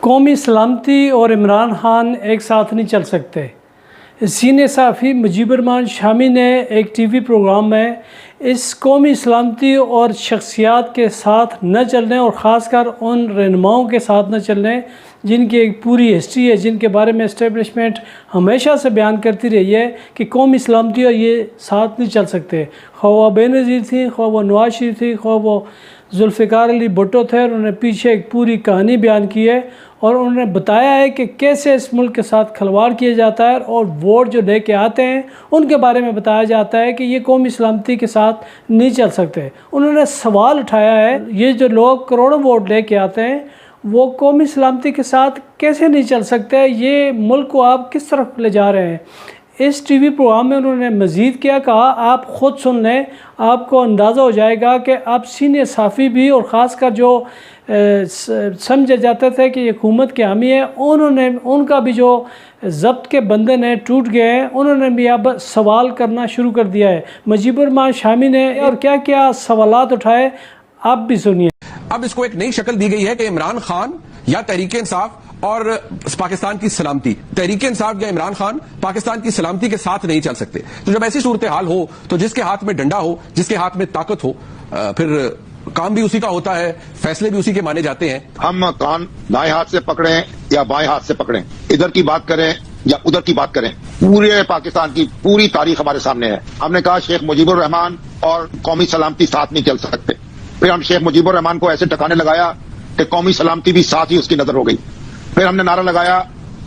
कौमी सलामती और इमरान खान एक साथ नहीं चल सकते। सीनियर सहाफ़ी मुजीबुर शामी ने एक टीवी प्रोग्राम में इस कौमी सलामती और शख्सियात के साथ न चलने और ख़ासकर उन रहनुमाओं के साथ न चलने जिनकी एक पूरी हिस्ट्री है, जिनके बारे में इस्टेब्लिशमेंट हमेशा से बयान करती रही है कि कौमी सलामती और ये साथ नहीं चल सकते। ख्वाह वो बेनज़ीर थी, ख्वाह वो नवाज शरीफ थी, ख्वाह वो जुल्फ़िकार अली भुट्टो थे। उन्होंने पीछे एक पूरी कहानी बयान की है और उन्होंने बताया है कि कैसे इस मुल्क के साथ खिलवाड़ किया जाता है और वोट जो लेके आते हैं उनके बारे में बताया जाता है कि ये कौमी सलामती के साथ नहीं चल सकते। उन्होंने सवाल उठाया है, ये जो लोग करोड़ों वोट लेके आते हैं वो कौमी सलामती के साथ कैसे नहीं चल सकते, ये मुल्क को आप किस तरफ ले जा रहे हैं। इस टीवी प्रोग्राम में उन्होंने मज़ीद क्या कहा, आप ख़ुद सुन लें, आपको अंदाज़ा हो जाएगा कि आप सीनियर सहाफ़ी भी और ख़ासकर जो समझे जाते थे कि हुकूमत के हामी है, उन्होंने उनका भी जो ज़ब्त के बंधन हैं टूट गए हैं, उन्होंने भी अब सवाल करना शुरू कर दिया है। मुजीबुर शामी ने और क्या क्या सवालात उठाए, आप भी सुनिए। अब इसको एक नई शक्ल दी गई है कि इमरान खान या तहरीक इंसाफ और पाकिस्तान की सलामती, तहरीक इंसाफ या इमरान खान पाकिस्तान की सलामती के साथ नहीं चल सकते। तो जब ऐसी सूरत हाल हो तो जिसके हाथ में डंडा हो, जिसके हाथ में ताकत हो, फिर काम भी उसी का होता है, फैसले भी उसी के माने जाते हैं। हम कान दाएं हाथ से पकड़ें या बाएं हाथ से पकड़ें, इधर की बात करें या उधर की बात करें, पूरे पाकिस्तान की पूरी तारीख हमारे सामने है। हमने कहा शेख मुजीबुर रहमान और कौमी सलामती साथ नहीं चल सकते। फिर हम शेख मुजीबुर रहमान को ऐसे टकाने लगाया कि कौमी सलामती भी साथ ही उसकी नजर हो गई। फिर हमने नारा लगाया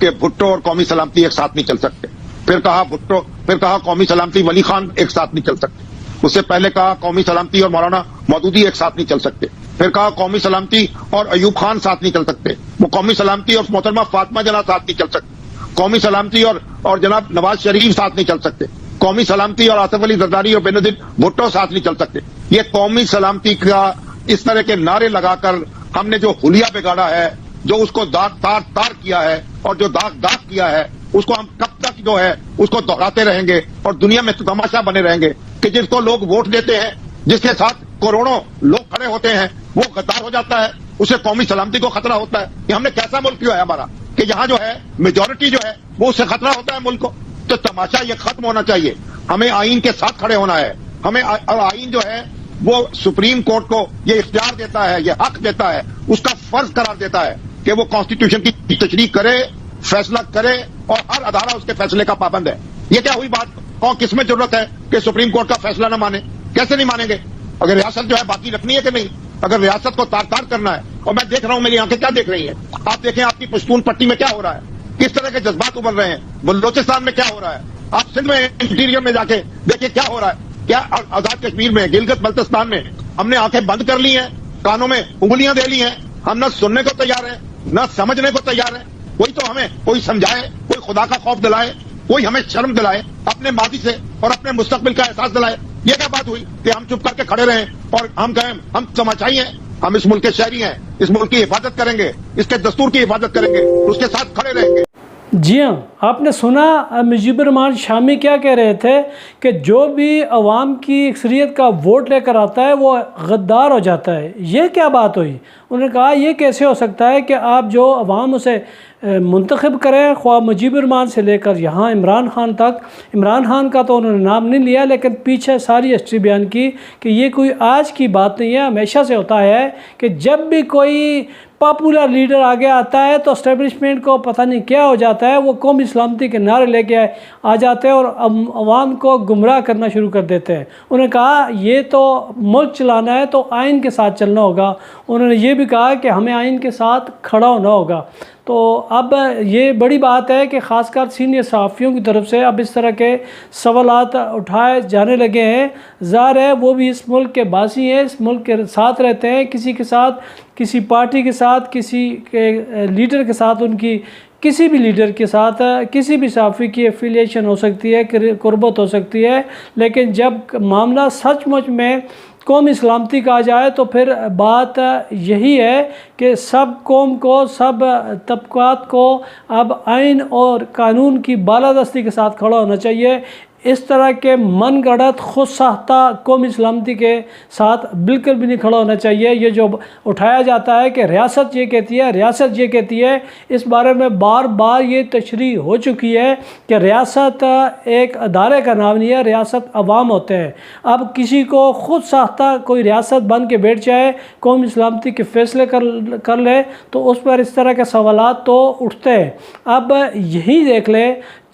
कि भुट्टो और कौमी सलामती एक साथ नहीं चल सकते। फिर कहा कौमी सलामती वली खान एक साथ नहीं चल सकते। उससे पहले कहा कौमी सलामती और मौलाना मौदूदी एक साथ नहीं चल सकते। फिर कहा कौमी सलामती और अयूब खान साथ नहीं चल सकते। वो कौमी सलामती और मोहतरमा फातिमा जना साथ नहीं चल सकते। कौमी सलामती और जनाब नवाज शरीफ साथ नहीं चल सकते। कौमी सलामती और आसिफ अली जरदारी और बेनजीर भुट्टो साथ नहीं चल सकते। ये कौमी सलामती का इस तरह के नारे लगाकर हमने जो हुलिया बिगाड़ा है, जो उसको तार किया है और जो दाग किया है, उसको हम कब तक जो है उसको दोहराते रहेंगे और दुनिया में तमाशा बने रहेंगे कि जिसको लोग वोट देते हैं, जिसके साथ करोड़ों लोग खड़े होते हैं, वो गद्दार हो जाता है, उसे कौमी सलामती को खतरा होता है। कि हमने कैसा मुल्क किया है हमारा कि यहाँ जो है मेजोरिटी जो है वो उससे खतरा होता है मुल्क को। तो तमाशा ये खत्म होना चाहिए। हमें आईन के साथ खड़े होना है। हमें आईन जो है वो सुप्रीम कोर्ट को ये इख्तियार देता है, ये हक देता है, उसका फर्ज करार देता है कि वो कॉन्स्टिट्यूशन की तशरीह करे, फैसला करे और हर अदारा उसके फैसले का पाबंद है। ये क्या हुई बात? और किसमें जरूरत है कि सुप्रीम कोर्ट का फैसला न माने? कैसे नहीं मानेंगे? अगर रियासत जो है बाकी रखनी है कि नहीं, अगर रियासत को तार करना है, और मैं देख रहा हूं मेरी आंखें क्या देख रही हैं, आप देखें आपकी पश्तून पट्टी में क्या हो रहा है, किस तरह के जज्बात उभर रहे हैं, बलूचिस्तान में क्या हो रहा है, आप सिंध में इंटीरियर में जाके देखिए क्या हो रहा है, क्या आजाद कश्मीर में, गिलगित बल्तिस्तान में हमने आंखें बंद कर ली हैं, कानों में उंगलियां दे ली हैं, हम न सुनने को तैयार है न समझने को तैयार है। कोई तो हमें कोई समझाए, कोई खुदा का खौफ दिलाए, कोई हमें शर्म दिलाए, अपने माजी से और अपने मुस्तकबिल का एहसास दिलाए। ये क्या बात हुई कि हम चुप करके खड़े रहें और हम कहें हम तमाशाई हैं? हम इस मुल्क के शहरी हैं, इस मुल्क की हिफाजत करेंगे, इसके दस्तूर की हिफाजत करेंगे, उसके साथ खड़े रहेंगे। जी हाँ, आपने सुना मुजीबुर शामी क्या कह रहे थे कि जो भी अवाम की अक्सरियत का वोट लेकर आता है वो गद्दार हो जाता है। ये क्या बात हुई? उन्होंने कहा ये कैसे हो सकता है कि आप जो अवाम उसे मुंतखब करें, ख्वाह मुजीबुर से लेकर यहाँ इमरान खान तक। इमरान खान का तो उन्होंने नाम नहीं लिया, लेकिन पीछे सारी हिस्ट्री बयान की कि ये कोई आज की बात नहीं है, हमेशा से होता है कि जब भी कोई पॉपुलर लीडर आगे आता है तो एस्टेब्लिशमेंट को पता नहीं क्या हो जाता है, वो कौमी सलामती के नारे लेके आ जाते हैं और अवाम को गुमराह करना शुरू कर देते हैं। उन्होंने कहा ये तो मुल्क चलाना है तो आइन के साथ चलना होगा। उन्होंने ये भी कहा कि हमें आइन के साथ खड़ा होना होगा। तो अब ये बड़ी बात है कि ख़ासकर सीनियर सहाफ़ियों की तरफ से अब इस तरह के सवालात उठाए जाने लगे हैं। ज़ाहिर है वो भी इस मुल्क के बासी हैं, इस मुल्क के साथ रहते हैं, किसी के साथ, किसी पार्टी के साथ, किसी के लीडर के साथ, उनकी किसी भी लीडर के साथ किसी भी सहाफ़ी की एफिलिएशन हो सकती है, कुर्बत हो सकती है, लेकिन जब मामला सचमुच में कौमी सलामती का आ जाए तो फिर बात यही है कि सब कौम को, सब तबक़ात को अब आइन और कानून की बालादस्ती के साथ खड़ा होना चाहिए। इस तरह के मन गढ़ंत खुद साख्ता कौमी सलामती के साथ बिल्कुल भी नहीं खड़ा होना चाहिए। ये जो उठाया जाता है कि रियासत ये कहती है, रियासत ये कहती है, इस बारे में बार बार ये तशरीह हो चुकी है कि रियासत एक अदारे का नाम नहीं है, रियासत अवाम होते हैं। अब किसी को खुद साख्ता कोई रियासत बन के बैठ जाए, कौमी सलामती के फ़ैसले कर ले, तो उस पर इस तरह के सवालात तो उठते हैं। अब यही देख ले,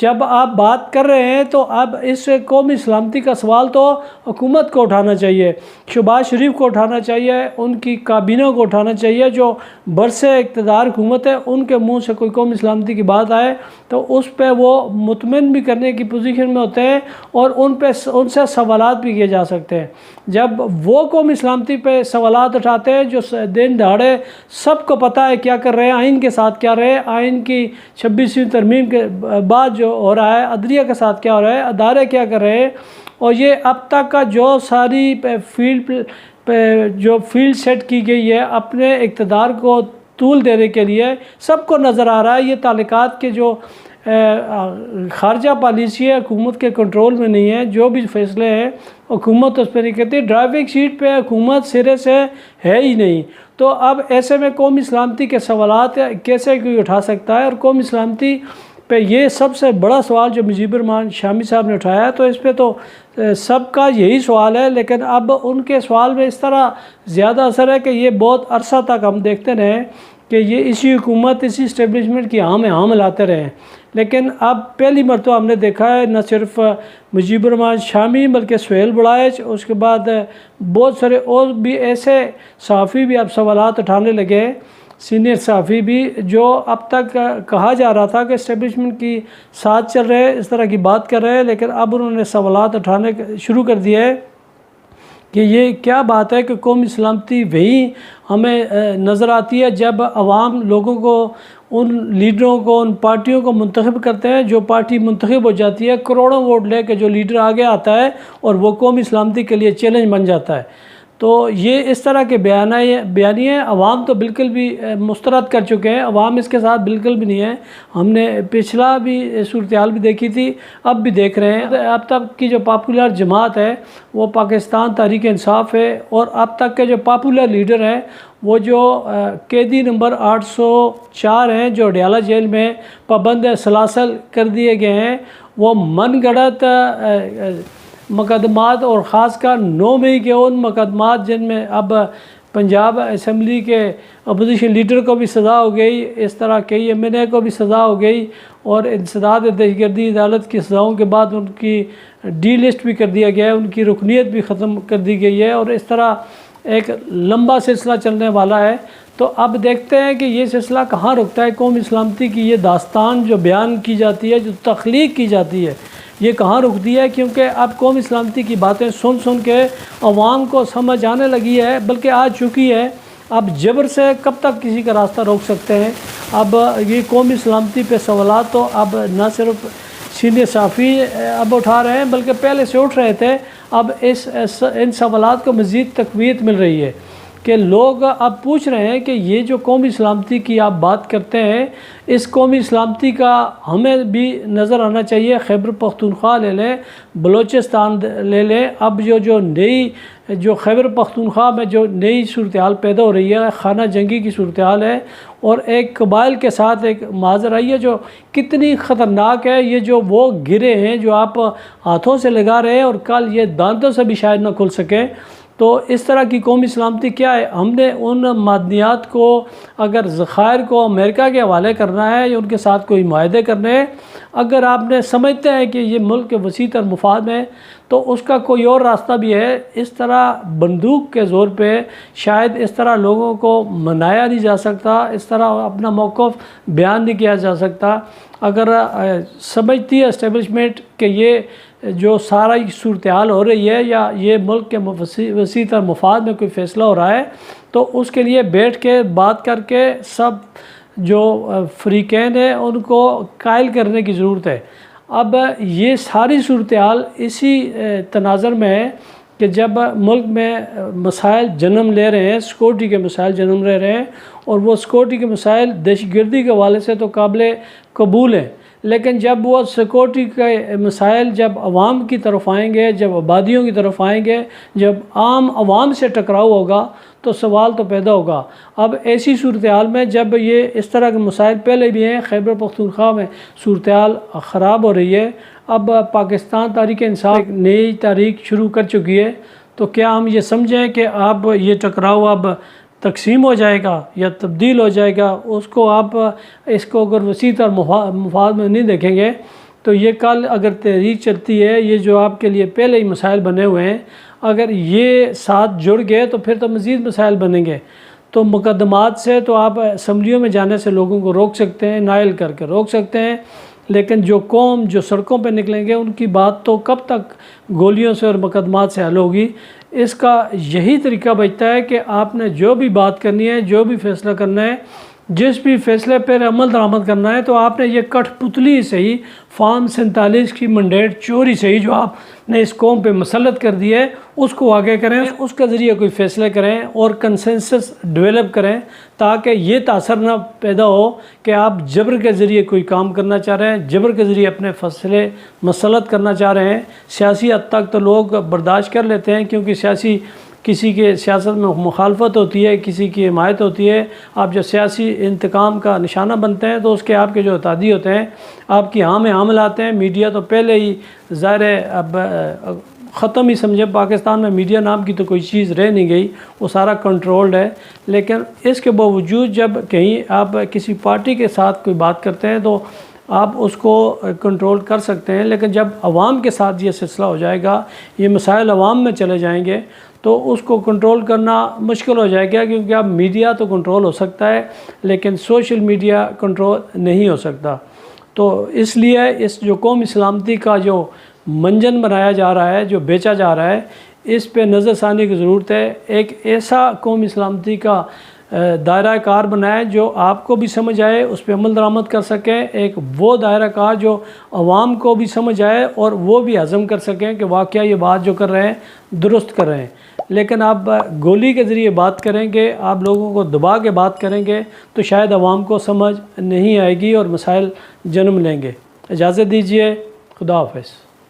जब आप बात कर रहे हैं तो अब इस कौमी सलामती का सवाल तो हुकूमत को उठाना चाहिए, शहबाज शरीफ को उठाना चाहिए, उनकी काबीना को उठाना चाहिए। जो बरसे इक़्तिदार हुकूमत है, उनके मुंह से कोई कौमी सलामती की बात आए तो उस पर वो मुतमिन भी करने की पोजीशन में होते हैं और उनसे सवालात भी किए जा सकते हैं। जब वो कौमी सलामती पे सवालात उठाते हैं जो दिन दहाड़े सबको पता है क्या कर रहे हैं, आइन के साथ क्या रहे, आइन की 26वीं तरमीम के बाद जो हो रहा है, अदलिया के साथ क्या हो रहा है, अदारे क्या कर रहे हैं, और ये अब तक का जो सारी फील्ड सेट की गई है अपने इक़्तिदार को तूल देने के लिए, सबको नज़र आ रहा है ये ताल्लुकात के जो ख़ारजा पॉलिसी है हुकूमत के कंट्रोल में नहीं है। जो भी फैसले हैं हुकूमत उस पर नहीं करती, ड्राइविंग सीट पे हुकूमत सिरे से है ही नहीं। तो अब ऐसे में कौमी सलामती के सवालात कैसे कोई उठा सकता है? और कौमी सलामती पे ये सबसे बड़ा सवाल जो मुजीबर रहमान शामी साहब ने उठाया, तो इस पर तो सबका यही सवाल है, लेकिन अब उनके सवाल में इस तरह ज़्यादा असर है कि ये बहुत अरसा तक हम देखते रहे कि ये इसी हुकूमत, इसी इस्टेब्लिशमेंट की हाँ मिलाते रहे। लेकिन अब पहली मरतबा हमने देखा है न सिर्फ मुजीबर रहमान शामी बल्कि सुहेल बड़ाइच, उसके बाद बहुत सारे और भी ऐसे सहाफ़ी भी अब सवालात उठाने लगे, सीनियर सहाफ़ी भी, जो अब तक कहा जा रहा था कि इस्टेब्लिशमेंट की साथ चल रहे हैं, इस तरह की बात कर रहे हैं, लेकिन अब उन्होंने सवालात उठाने शुरू कर दिए है कि ये क्या बात है कि कौमी सलामती वही हमें नज़र आती है जब अवाम लोगों को, उन लीडरों को, उन पार्टियों को मुंतखब करते हैं। जो पार्टी मुंतखब हो जाती है करोड़ों वोट ले के, जो लीडर आगे आता है और वो कौमी सलामती के लिए चैलेंज बन जाता है। तो ये इस तरह के बयानिए अवाम तो बिल्कुल भी मुस्तरद कर चुके हैं, अवाम इसके साथ बिल्कुल भी नहीं है। हमने पिछला भी सूरत हाल भी देखी थी, अब भी देख रहे हैं। अब तक की जो पॉपुलर जमात है वो पाकिस्तान तहरीक इंसाफ है, और अब तक के जो पॉपुलर लीडर हैं वो जो कैदी नंबर 804 हैं जो अडयाला जेल में पाबंद सलासल कर दिए गए हैं, वो मन गढ़ंत मुकदमात, और ख़ासकर 9 मई के उन मुकदमात जिनमें अब पंजाब असम्बली के अपोजिशन लीडर को भी सज़ा हो गई, इस तरह कई MNA को भी सज़ा हो गई, और इंसदाद दहशतगर्दी अदालत की सज़ाओं के बाद उनकी डीलिस्ट भी कर दिया गया है, उनकी रुकनीत भी ख़त्म कर दी गई है, और इस तरह एक लंबा सिलसिला चलने वाला है। तो अब देखते हैं कि ये सिलसिला कहाँ रुकता है। कौमी सलामती की ये दास्तान जो बयान की जाती है, जो तख्लीक की जाती है, ये कहाँ रुकती है, क्योंकि अब कौमी सलामती की बातें सुन सुन के अवाम को समझ आने लगी है, बल्कि आ चुकी है। अब जबर से कब तक किसी का रास्ता रोक सकते हैं? अब ये कौमी सलामती पे सवालात तो अब न सिर्फ सीनियर सहाफ़ी अब उठा रहे हैं, बल्कि पहले से उठ रहे थे। अब इन सवालात को मज़ीद तक़वीत मिल रही है कि लोग अब पूछ रहे हैं कि ये जो कौमी सलामती की आप बात करते हैं, इस कौमी सलामती का हमें भी नज़र आना चाहिए। खैबर पख्तूनख्वा ले लें, बलूचिस्तान ले लें, अब जो नई जो खैबर पख्तूनख्वा में जो नई सूरत हाल पैदा हो रही है, खाना जंगी की सूरत हाल है, और एक कबाइल के साथ एक माजर आई है जो कितनी ख़तरनाक है। ये जो वो गिरे हैं जो आप हाथों से लगा रहे हैं और कल ये दांतों से भी शायद ना खुल सके, तो इस तरह की कौमी सलामती क्या है? हमने उन मादनियात को, अगर ज़खायर को अमेरिका के हवाले करना है या उनके साथ कोई मुआहदे करने हैं, अगर आपने समझते हैं कि ये मुल्क के वसी तर मुफाद में, तो उसका कोई और रास्ता भी है। इस तरह बंदूक के ज़ोर पे शायद इस तरह लोगों को मनाया नहीं जा सकता, इस तरह अपना मौक़िफ़ बयान नहीं किया जा सकता। अगर समझती है इस्टेब्लिशमेंट कि ये जो सारा सूरत हाल हो रही है या ये मुल्क के वसी तर मुफाद में कोई फ़ैसला हो रहा है, तो उसके लिए बैठ के बात करके सब जो फ़रीक़ैन हैं उनको कायल करने की ज़रूरत है। अब ये सारी सूरत हाल इसी तनाज़र में है कि जब मुल्क में मसाइल जन्म ले रहे हैं, सिक्योरिटी के मसाइल जन्म ले रहे हैं, और वो सिक्योरिटी के मसाइल दहशतगर्दी के हवाले से तो काबिल कबूल हैं, लेकिन जब वो सिक्योरिटी के मसाइल जब आवाम की तरफ आएंगे, जब आबादियों की तरफ आएंगे, जब आम आवाम से टकराव होगा तो सवाल तो पैदा होगा। अब ऐसी सूरत हाल में जब ये इस तरह के मसाइल पहले भी हैं, खैबर पख्तूनख्वा में सूरत हाल ख़राब हो रही है, अब पाकिस्तान तहरीक इंसाफ एक नई तारीख शुरू कर चुकी है, तो क्या हम ये समझें कि अब ये टकराव अब तकसीम हो जाएगा या तब्दील हो जाएगा? उसको आप इसको अगर वसी तर मुफाद में नहीं देखेंगे तो ये कल अगर तहरीक चलती है, ये जो आपके लिए पहले ही मसाइल बने हुए हैं, अगर ये साथ जुड़ गए तो फिर तो मज़ीद मसाइल बनेंगे। तो मुकदमात से तो आप असम्बलियों में जाने से लोगों को रोक सकते हैं, नाइल करके रोक सकते हैं, लेकिन जो कौम जो सड़कों पर निकलेंगे उनकी बात तो कब तक गोलियों से और मुकदमात से हल होगी? इसका यही तरीका बचता है कि आपने जो भी बात करनी है, जो भी फ़ैसला करना है, जिस भी फैसले पर अमल दरामद करना है, तो आपने ये कठपुतली से ही फार्म 47 की मैंडेट चोरी से ही जो आपने इस कौम पे मसलत कर दी है उसको आगे करें, उसके ज़रिए कोई फ़ैसले करें और कंसेंसस डेवलप करें, ताकि ये तासर ना पैदा हो कि आप जबर के ज़रिए कोई काम करना चाह रहे हैं, जबर के ज़रिए अपने फैसले मसलत करना चाह रहे हैं। सियासी हद तक तो लोग बर्दाश्त कर लेते हैं, क्योंकि किसी के सियासत में मुखालफत होती है, किसी की हिमायत होती है। आप जब सियासी इंतकाम का निशाना बनते हैं तो उसके आपके जो अतादी होते हैं आपकी हाँ में हाँ मिलाते हैं। मीडिया तो पहले ही ज़ाहिर है अब ख़त्म ही समझे, पाकिस्तान में मीडिया नाम की तो कोई चीज़ रह नहीं गई, वो सारा कंट्रोल्ड है। लेकिन इसके बावजूद जब कहीं आप किसी पार्टी के साथ कोई बात करते हैं तो आप उसको कंट्रोल कर सकते हैं, लेकिन जब आवाम के साथ ये सिलसिला हो जाएगा, ये मसाइल आवाम में चले जाएंगे, तो उसको कंट्रोल करना मुश्किल हो जाएगा। क्योंकि अब मीडिया तो कंट्रोल हो सकता है लेकिन सोशल मीडिया कंट्रोल नहीं हो सकता। तो इसलिए इस जो कौमी सलामती का जो मंजन बनाया जा रहा है, जो बेचा जा रहा है, इस पे नज़रसानी की ज़रूरत है। एक ऐसा कौमी सलामती का दायरा कार बनाए जो आपको भी समझ आए, उस पर अमल दरामद कर सकें। एक वो दायरा कार जो आवाम को भी समझ आए और वो भी हज़म कर सकें कि वाकया ये बात जो कर रहे हैं दुरुस्त कर रहे हैं। लेकिन आप गोली के ज़रिए बात करेंगे, आप लोगों को दबा के बात करेंगे तो शायद आवाम को समझ नहीं आएगी और मसाइल जन्म लेंगे। इजाज़त दीजिए, खुदा हाफ़िज़।